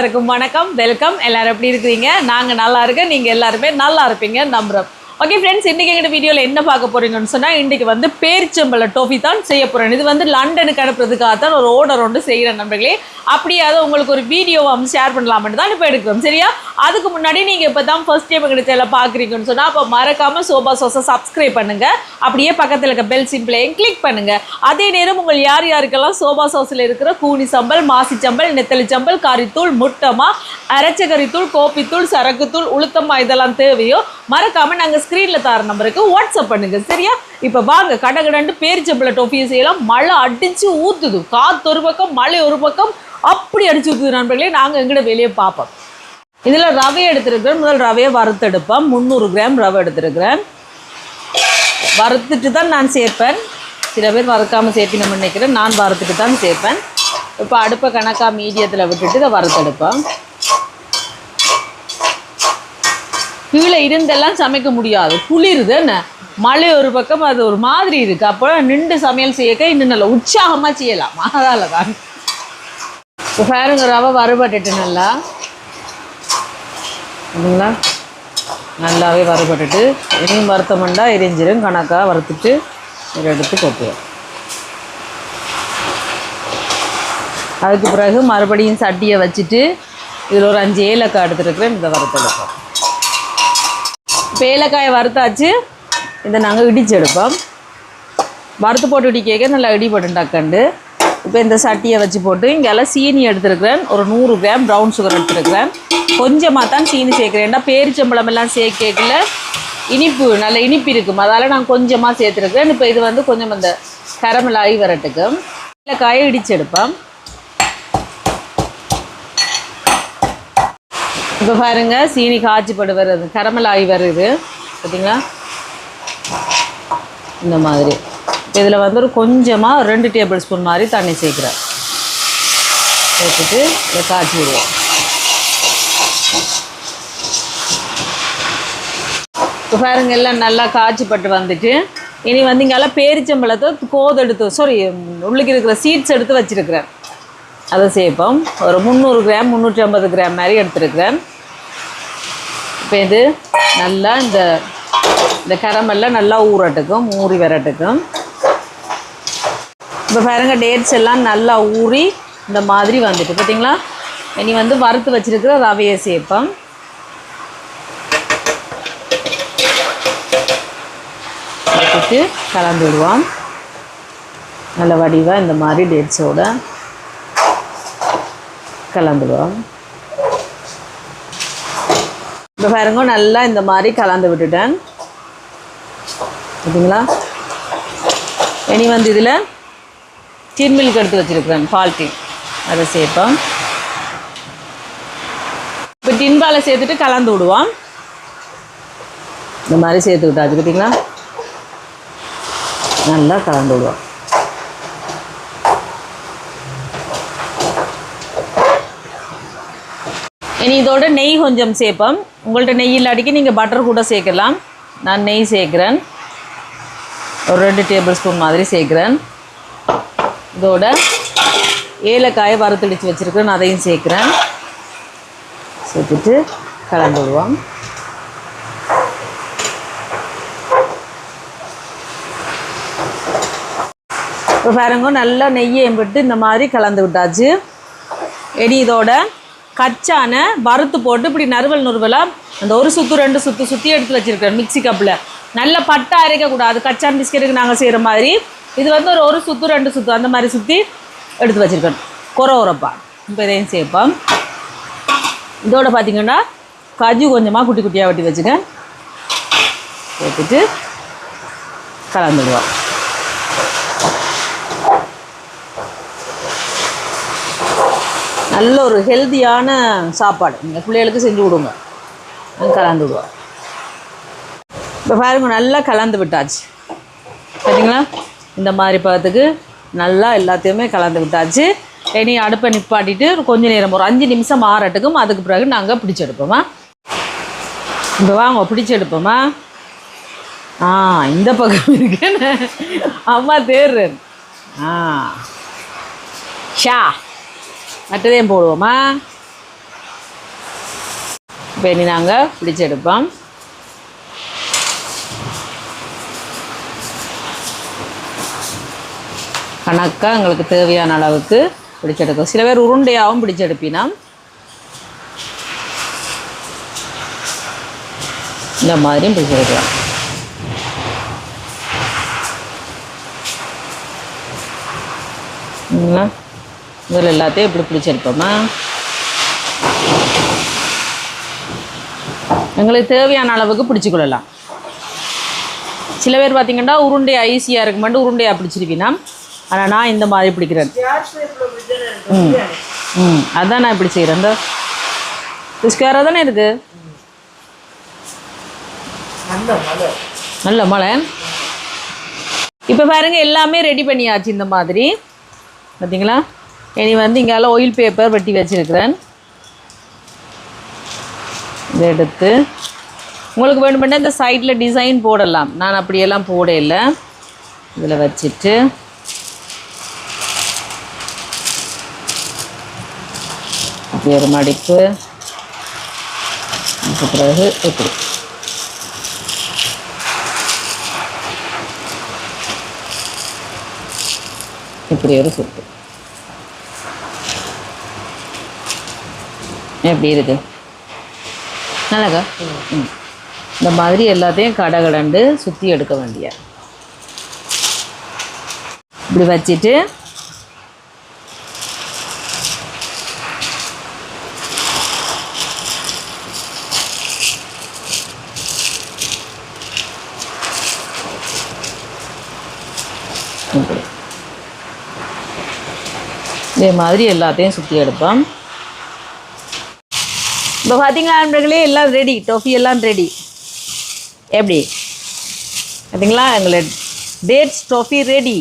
எல்லாருக்கும் வணக்கம், வெல்கம். எல்லாரும் எப்படி இருக்கிறீங்க? நாங்கள் நல்லா இருக்கேன், நீங்கள் எல்லாருமே நல்லா இருப்பீங்க நம்புகிறோம். ஓகே ஃப்ரெண்ட்ஸ், இன்றைக்கி எங்கள் வீடியோவில் என்ன பார்க்க போகிறீங்கன்னு சொன்னால், இன்றைக்கி வந்து பேரிச்சம்பழ டோஃபி தான் செய்ய போகிறேன். இது வந்து லண்டனுக்கு அனுப்புறதுக்காக தான் ஒரு ஆர்டர் ஒன்று செய்கிறேன் நண்பர்களே. அப்படியே அதை உங்களுக்கு ஒரு வீடியோவை ஷேர் பண்ணலாம்னு தான் இப்போ எடுக்கிறோம், சரியா? அதுக்கு முன்னாடி நீங்கள் இப்போ தான் ஃபர்ஸ்ட் டைம் எங்கள் சேனல் பார்க்குறீங்கன்னு சொன்னால், அப்போ மறக்காமல் சோபா சோஸை சப்ஸ்கிரைப் பண்ணுங்கள். அப்படியே பக்கத்தில் இருக்க பெல் சிம்பிளையும் கிளிக் பண்ணுங்கள். அதே நேரம் உங்கள் யார் யாருக்கெல்லாம் சோபா சோஸில் இருக்கிற கூனி சம்பல், மாசி சம்பல், நெத்தலி சம்பல், கறித்தூள், முட்டமா, அரைச்ச கறித்தூள், கோப்பித்தூள், சரக்குத்தூள், உளுத்தமா இதெல்லாம் தேவையோ மறக்காமல் நாங்கள் ஸ்க்ரீனில் தர நம்பருக்கு வாட்ஸ்அப் பண்ணுங்கள், சரியா? இப்போ வாங்க கடகடன்ட்டு பேரிச்சம்பழ டோஃபியை செய்யலாம். மழை அடித்து ஊற்றுது, காற்று ஒரு பக்கம், மழை ஒரு பக்கம், அப்படி அடிச்சு ஊற்றுது நண்பர்களே. நாங்கள் எங்கட வெளியே பார்ப்போம். இதில் ரவை எடுத்துருக்கிறேன். முதல் ரவையை வறுத்தெடுப்பேன். 300 கிராம் ரவை எடுத்துருக்கிறேன். வறுத்துட்டு தான் நான் சேர்ப்பேன். சில பேர் வறுக்காமல் சேர்ப்பினோம்னு நினைக்கிறேன். நான் வறுத்துட்டு தான் சேர்ப்பேன். இப்போ அடுப்பை கணக்காக மீடியத்தில் விட்டுட்டு இதை வறுத்தெடுப்பேன். கீழே இருந்தெல்லாம் சமைக்க முடியாது, குளிருது என்ன, மழை ஒரு பக்கம், அது ஒரு மாதிரி இருக்குது. அப்போ நின்று சமையல் செய்யக்க இன்னும் நல்லா உற்சாகமாக செய்யலாம். அதால தான் இப்போ பாருங்க, ரவை வறுபட்டுட்டு நல்லா இல்லைங்களா, நல்லாவே வறுபட்டுட்டு இனியும் வறுத்தமெண்டா எரிஞ்சிடும். கணக்காக வறுத்துட்டு இதை எடுத்து கொட்டுவோம். அதுக்கு பிறகு மறுபடியும் சட்டியை வச்சுட்டு இதில் ஒரு 5 ஏலக்காய் எடுத்துருக்குறேன். இதை வறுத்தெடுப்போம். இப்போ ஏலக்காயை வறுத்தாச்சு. இதை நாங்கள் இடித்து எடுப்போம். வறுத்து போட்டு இடிக்க நல்லா இடிப்பட்டு டக்கண்டு. இப்போ இந்த சட்டியை வச்சு போட்டு இங்கெல்லாம் சீனி எடுத்துருக்கிறேன். ஒரு 100 கிராம் ப்ரௌன் சுகர் எடுத்துருக்கிறேன். கொஞ்சமாக தான் சீனி சேர்க்குறேன். ஏன்னா பேரிச்சம்பழம் எல்லாம் சேர்க்கல இனிப்பு, நல்ல இனிப்பு இருக்கும், அதால் நான் கொஞ்சமாக சேர்த்துருக்கிறேன். இப்போ இது வந்து கொஞ்சம் அந்த கரமலாகி வரட்டுக்கு ஏலக்காயை இடித்து எடுப்பேன். இப்போ பாருங்க, சீனி காய்ச்சிப்பட்டு வருது, கரமலாகி வருது பார்த்தீங்களா, இந்த மாதிரி. இதில் வந்து ஒரு கொஞ்சமாக 2 டேபிள் ஸ்பூன் மாதிரி தண்ணி சேர்க்குறேன். சேர்த்துட்டு இதை காய்ச்சி விடுவோம். இப்போ பாருங்க, எல்லாம் நல்லா காய்ச்சிப்பட்டு வந்துட்டு இனி வந்து இங்கெல்லாம் பேரிச்சம்பழத்தை உள்ளுக்கு இருக்கிற சீட்ஸ் எடுத்து வச்சுருக்கிறேன். அதை சேர்ப்போம். ஒரு 300 கிராம் 350 கிராம் மாதிரி எடுத்துருக்கிறேன். இப்போ இது நல்லா இந்த கரமெல்லாம் நல்லா ஊறட்டுக்கும், ஊறி வரட்டுக்கும். இப்போ பாருங்க, டேட்ஸ் எல்லாம் நல்லா ஊறி இந்த மாதிரி வந்துட்டு பார்த்தீங்களா. இனி வந்து வறுத்து வச்சுருக்கிற ரவையை சேர்ப்போம். வச்சுட்டு கலந்து விடுவோம். நல்ல வடிவாக இந்த மாதிரி டேட்ஸோட கலந்துடுவோம். இப்போ பாருங்க, நல்லா இந்த மாதிரி கலந்து விட்டுட்டேன் பார்த்தீங்களா. இனி வந்து இதில் டின் மில்க் எடுத்து வச்சுருக்கிறேன், பால் டீன், அதை சேர்ப்போம். இப்போ டின்பாலை சேர்த்துட்டு கலந்து விடுவோம். இந்த மாதிரி சேர்த்து விட்டாச்சு பார்த்தீங்களா. நல்லா கலந்து விடுவோம். இனி இதோட நெய் கொஞ்சம் சேர்ப்போம். உங்கள்கிட்ட நெய் இல்லாட்டிக்கு நீங்கள் பட்டர் கூட சேர்க்கலாம். நான் நெய் சேர்க்குறேன். ஒரு 2 டேபிள் ஸ்பூன் மாதிரி சேர்க்குறேன். இதோட ஏலக்காயை வறுத்தடிச்சு வச்சுருக்கிறேன், அதையும் சேர்க்குறேன். சேர்த்துட்டு கலந்து விடுவோம். இப்போ பாருங்க, நல்லா நெய்யை விட்டு இந்த மாதிரி கலந்து விட்டாச்சு. இனி இதோட கச்சான வறுத்து போட்டு இப்படி நறுவலாக அந்த ஒரு சுற்று 2 சுற்று சுற்றி எடுத்து வச்சுருக்கேன் மிக்சி கப்பில். நல்ல பட்டை அரைக்கக்கூடாது, கச்சான் பிஸ்கெட்டுக்கு நாங்கள் செய்கிற மாதிரி. இது வந்து ஒரு சுற்று 2 சுற்று அந்த மாதிரி சுற்றி எடுத்து வச்சுருக்கேன், குறப்பா. இப்போ இதையும் சேர்ப்போம். இதோட பார்த்திங்கன்னா கஜு கொஞ்சமாக குட்டி குட்டியாக வெட்டி வச்சுக்கேன். சேர்த்துட்டு கலந்துடுவோம். நல்ல ஒரு ஹெல்த்தியான சாப்பாடு நீங்கள் பிள்ளைகளுக்கு செஞ்சு கொடுங்க. கலந்து விடுவோம். இப்போ பாருங்க, நல்லா கலந்து விட்டாச்சு பார்த்தீங்களா. இந்த மாதிரி பார்த்துக்கு நல்லா எல்லாத்தையுமே கலந்து விட்டாச்சு. இனி அடுப்பை நிப்பாட்டிட்டு கொஞ்சம் நேரம் ஒரு 5 நிமிஷம் ஆறட்டுக்கும். அதுக்கு பிறகு நாங்கள் பிடிச்சி எடுப்போமா. இப்போ வாங்க பிடிச்சி எடுப்போமா. இந்த பக்கம் இருக்குன்னு அம்மா தேர்றேன். ஷா மற்றதையும் போடுவோமா. இப்போ இனி நாங்கள் பிடிச்சி எடுப்போம். கணக்காக எங்களுக்கு தேவையான அளவுக்கு பிடிச்செடுக்கும். சில பேர் உருண்டையாகவும் பிடிச்செடுப்பினா இந்த மாதிரியும் பிடிச்செடுக்கலாம். இதில் எல்லாத்தையும் இப்படி பிடிச்செடுப்போமா. எங்களுக்கு தேவையான அளவுக்கு பிடிச்சிக்கொள்ளலாம். சில பேர் பார்த்திங்கன்னா உருண்டையாக ஈஸியாக இருக்குமாட்டு உருண்டையாக பிடிச்சிருப்பீனா, ஆனால் நான் இந்த மாதிரி பிடிக்கிறேன். அதான் நான் இப்படி செய்கிறேன். இந்த ஸ்கொயராக தானே இருக்குது. நல்ல மழை. இப்போ பாருங்க எல்லாமே ரெடி பண்ணியாச்சு. இந்த மாதிரி பார்த்தீங்களா. இனி வந்து இங்கால ஆயில் பேப்பர் வெட்டி வச்சுருக்கிறேன். இதை எடுத்து உங்களுக்கு வேணுமென்னா இந்த சைடில் டிசைன் போடலாம். நான் அப்படியெல்லாம் போட இல்லை. இதில் வச்சுட்டு இப்படி ஒரு மடிப்பு, பிறகு இப்படி இப்படி ஒரு சுத்து. எப்படி இருக்கு? நல்லாக்கா. இந்த மாதிரி எல்லாத்தையும் கடகடண்டு சுற்றி எடுக்க வேண்டிய. இப்படி வச்சுட்டு இதே மாதிரி எல்லாத்தையும் சுற்றி எடுப்போம். இப்போ பார்த்தீங்களா நண்பர்களே, எல்லாம் ரெடி. டோஃபி எல்லாம் ரெடி. எப்படி பார்த்தீங்களா? எங்களை டேட்ஸ் டோஃபி ரெடி.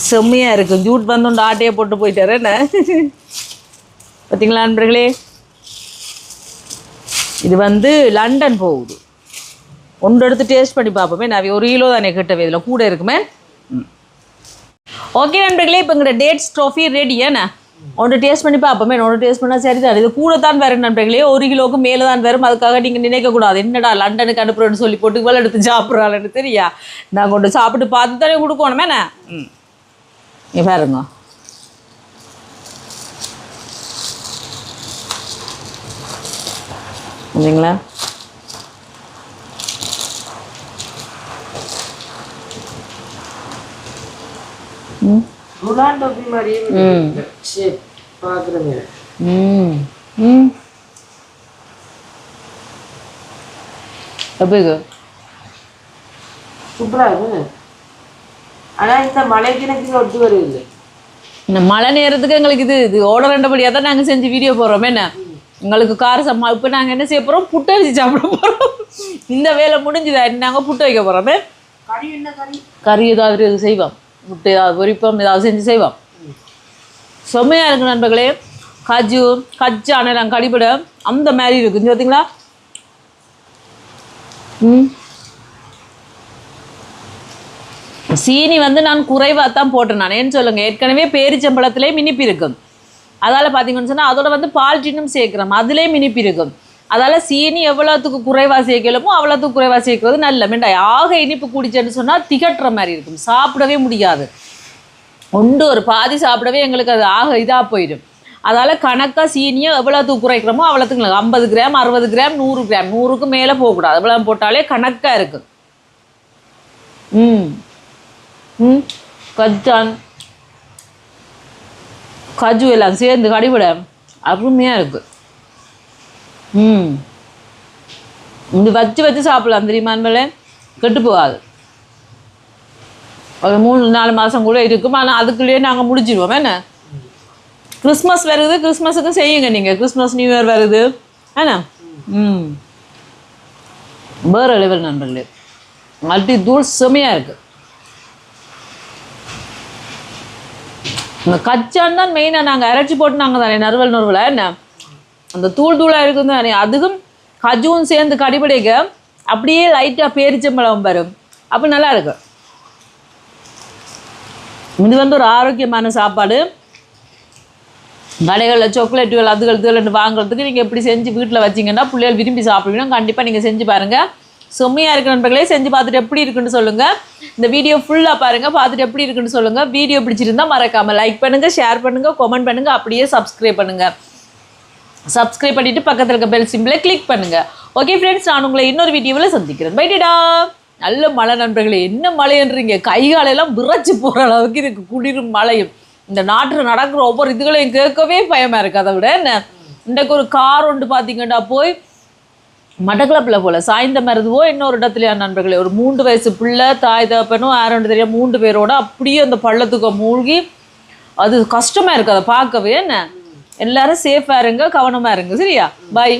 செம்மையாக இருக்கும். ஜூட் வந்து ஆட்டையை போட்டு போயிட்டாரு என்ன. பார்த்தீங்களா நண்பர்களே, இது வந்து லண்டன் போகுது. ஒன்று எடுத்து டேஸ்ட் பண்ணி பார்ப்போமே. நான் 1 கிலோ தானே கிட்டவே, இதில் கூட இருக்குமே. ஓகே நண்பர்களே, இப்போ எங்களோட டேட்ஸ் டோஃபி ரெடி. ஏன்னா ஒன்று டேஸ்ட் பண்ணி பார்ப்போமே. ஒன்று டேஸ்ட் பண்ணால் சரி தான். இது கூட தான் வரும் நண்பர்களே. 1 கிலோவுக்கு மேலே தான் வரும். அதுக்காக நீங்கள் நினைக்கக்கூடாது என்னடா லண்டனுக்கு அனுப்புறேன்னு சொல்லி போட்டு இவ்வளோ எடுத்து சாப்பிட்றாள்னு. தெரியா, நாங்கள் கொண்டு சாப்பிட்டு பார்த்து தானே கொடுக்கணுமே. என்ன இங்கே பாருங்க. இல்லைங்களா? மழை நேரத்துக்கு எங்களுக்கு இது ஆர்டர் ரெண்டபடியாக தான் நாங்கள் செஞ்சு வீடியோ போடுறோம். என்ன எங்களுக்கு கார சம்மா. இப்போ நாங்கள் என்ன செய்ய போகிறோம்? புட்டு வச்சு சாப்பிட போகிறோம். இந்த வேலை முடிஞ்சுதா? நாங்கள் புட்டு வைக்க போகிறோமே. கறி ஏதாவது செய்வோம். முட்டை ஏதாவது பொரிப்போம், ஏதாவது செஞ்சு செய்வோம். செம்மையாக இருக்குது நண்பர்களே. கச்சான நாங்கள் கடிபட அந்த மாதிரி இருக்குது. பார்த்தீங்களா? சீனி வந்து நான் குறைவாக தான் போட்டேன். நான் ஏன்னு சொல்லுங்கள், ஏற்கனவே பேரிச்சம்பழத்துலேயே மினிப்பு இருக்கும். அதால் பார்த்தீங்கன்னு சொன்னால் அதோட வந்து பால்ட்டினும் சேர்க்குறோம், அதுலேயே மினிப்பு இருக்கும். அதால் சீனி எவ்வளோத்துக்கு குறைவாக சேர்க்கலுமோ அவ்வளோத்துக்கு குறைவாக சேர்க்கறது நல்ல. மெண்டாய் ஆக இனிப்பு குடிச்சேன்னு சொன்னால் திகட்டுற மாதிரி இருக்கும், சாப்பிடவே முடியாது. ஒன்று ஒரு பாதி சாப்பிடவே எங்களுக்கு அது ஆக இதாக போயிடும். அதால் கணக்காக சீனியை எவ்வளோத்துக்கு குறைக்கிறோமோ அவ்வளோத்துக்கு 50 கிராம் 60 கிராம் 100 கிராம் 100க்கு மேலே போகக்கூடாது. எவ்வளோ போட்டாலே கணக்காக இருக்குது. கஜு எல்லாம் சேர்ந்து கடிவிட அருமையாக இருக்குது. இது வச்சு சாப்பிடலாம் தெரியுமா மேலே, கெட்டு போகாது. ஒரு 3-4 மாதம் கூட இருக்கும். ஆனால் அதுக்குள்ளேயே நாங்கள் முடிச்சிடுவோம். என்ன கிறிஸ்மஸ் வருது, கிறிஸ்மஸுக்கு செய்யுங்க நீங்கள். கிறிஸ்மஸ் நியூ இயர் வருது ஏன்னா. வேறு லெவல் நண்பர்களே. மல்டி தூள் செமையாக இருக்குது. இந்த கச்சான் தான் மெயினாக நாங்கள் அரைச்சி போட்டு நாங்கள் தானே நறுவலாக என்ன அந்த தூளாக இருக்குது தானே. அதுக்கும் கஜுவும் சேர்ந்து கடிபடைக்க அப்படியே லைட்டாக பேரிச்சம்பழம் வரும். அப்போ நல்லா இருக்கு. இது வந்து ஒரு ஆரோக்கியமான சாப்பாடு. கடைகளில் சாக்லேட்டுகள் அதுகள் இதுகள்னு வாங்குறதுக்கு நீங்கள் எப்படி செஞ்சு வீட்டில் வச்சிங்கன்னா பிள்ளைகள் விரும்பி சாப்பிடுவீங்கன்னா கண்டிப்பாக நீங்கள் செஞ்சு பாருங்கள். செம்மையாக இருக்கிற நண்பர்களே, செஞ்சு பார்த்துட்டு எப்படி இருக்குன்னு சொல்லுங்கள். இந்த வீடியோ ஃபுல்லாக பாருங்கள், பார்த்துட்டு எப்படி இருக்குன்னு சொல்லுங்கள். வீடியோ பிடிச்சிருந்தால் மறக்காமல் லைக் பண்ணுங்கள், ஷேர் பண்ணுங்கள், கமெண்ட் பண்ணுங்கள், அப்படியே சப்ஸ்கிரைப் பண்ணுங்கள். சப்ஸ்கிரைப் பண்ணிவிட்டு பக்கத்தில் இருக்க பெல் சிம்பிளை கிளிக் பண்ணுங்கள். ஓகே ஃப்ரெண்ட்ஸ், நான் உங்களை இன்னொரு வீடியோவில் சந்திக்கிறேன். பைடா. நல்ல மழை நண்பர்களே, என்ன மழைன்றீங்க, கைகாலெல்லாம் விரைச்சி போகிற அளவுக்கு இதுக்கு குளிரும் மழையும். இந்த நாட்டில் நடக்கிற ஒவ்வொரு இதுகளையும் கேட்கவே பயமாக இருக்குது. அதை விட என்ன, இன்றைக்கு ஒரு கார் ஒன்று பார்த்தீங்கன்னா போய் மட்டக்களப்பில் போல் சாய்ந்த மருதுவோ இன்னொரு இடத்துலையா நண்பர்களே, ஒரு 3 வயசு பிள்ளை தாய் தகப்பனும் யாரும் தெரியாது 3 பேரோட அப்படியே அந்த பள்ளத்துக்கு மூழ்கி, அது கஷ்டமாக இருக்குது அதை பார்க்கவே. என்ன, எல்லாரும் சேஃபாக இருங்க, கவனமாக இருங்க. சரியா, பாய்.